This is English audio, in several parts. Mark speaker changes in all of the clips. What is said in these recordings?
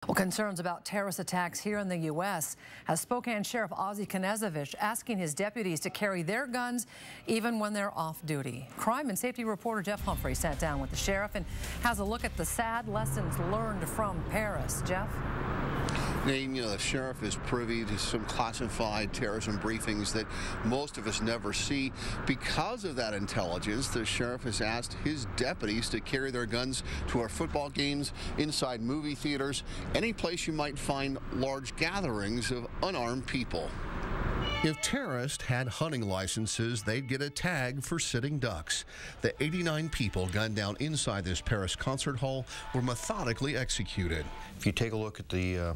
Speaker 1: Well, concerns about terrorist attacks here in the U.S. has Spokane Sheriff Ozzie Knezovich asking his deputies to carry their guns even when they're off duty. Crime and safety reporter Jeff Humphrey sat down with the sheriff and has a look at the sad lessons learned from Paris. Jeff?
Speaker 2: Nate, the sheriff is privy to some classified terrorism briefings that most of us never see. Because of that intelligence, the sheriff has asked his deputies to carry their guns to our football games, inside movie theaters, any place you might find large gatherings of unarmed people. If terrorists had hunting licenses, they'd get a tag for sitting ducks. The 89 people gunned down inside this Paris concert hall were methodically executed.
Speaker 3: If you take a look at the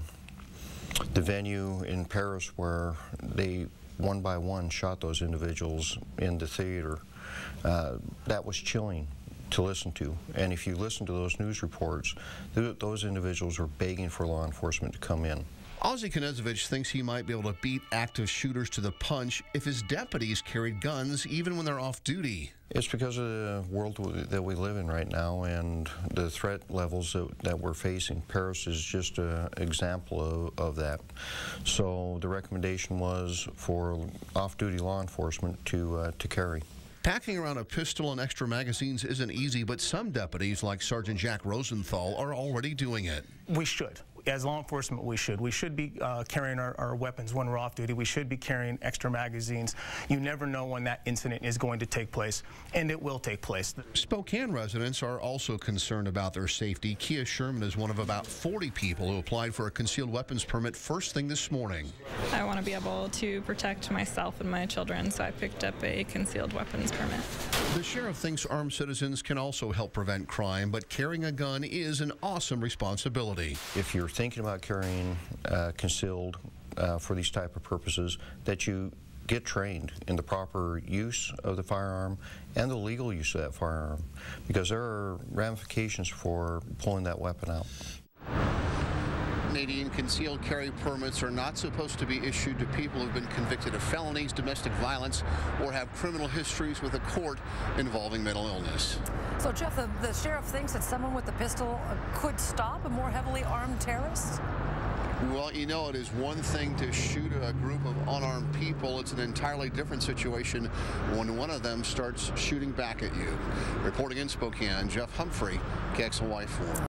Speaker 3: venue in Paris where they one by one shot those individuals in the theater, that was chilling to listen to. And if you listen to those news reports, those individuals were begging for law enforcement to come in.
Speaker 2: Ozzie Knezovich thinks he might be able to beat active shooters to the punch if his deputies carried guns even when they're off duty.
Speaker 3: It's because of the world that we live in right now and the threat levels that we're facing. Paris is just an example of that. So the recommendation was for off-duty law enforcement to carry.
Speaker 2: Packing around a pistol and extra magazines isn't easy, but some deputies, like Sergeant Jack Rosenthal, are already doing it.
Speaker 4: We should. As law enforcement, we should. We should be carrying our weapons when we're off duty. We should be carrying extra magazines. You never know when that incident is going to take place, and it will take place.
Speaker 2: Spokane residents are also concerned about their safety. Kia Sherman is one of about 40 people who applied for a concealed weapons permit first thing this morning.
Speaker 5: I want to be able to protect myself and my children, so I picked up a concealed weapons permit.
Speaker 2: The sheriff thinks armed citizens can also help prevent crime, but carrying a gun is an awesome responsibility.
Speaker 3: If you're thinking about carrying concealed for these type of purposes, that you get trained in the proper use of the firearm and the legal use of that firearm, because there are ramifications for pulling that weapon out.
Speaker 2: Canadian concealed carry permits are not supposed to be issued to people who've been convicted of felonies, domestic violence, or have criminal histories with a court involving mental illness.
Speaker 1: So, Jeff, the sheriff thinks that someone with a pistol could stop a more heavily armed terrorist?
Speaker 2: Well, it is one thing to shoot a group of unarmed people. It's an entirely different situation when one of them starts shooting back at you. Reporting in Spokane, Jeff Humphrey, KXLY4.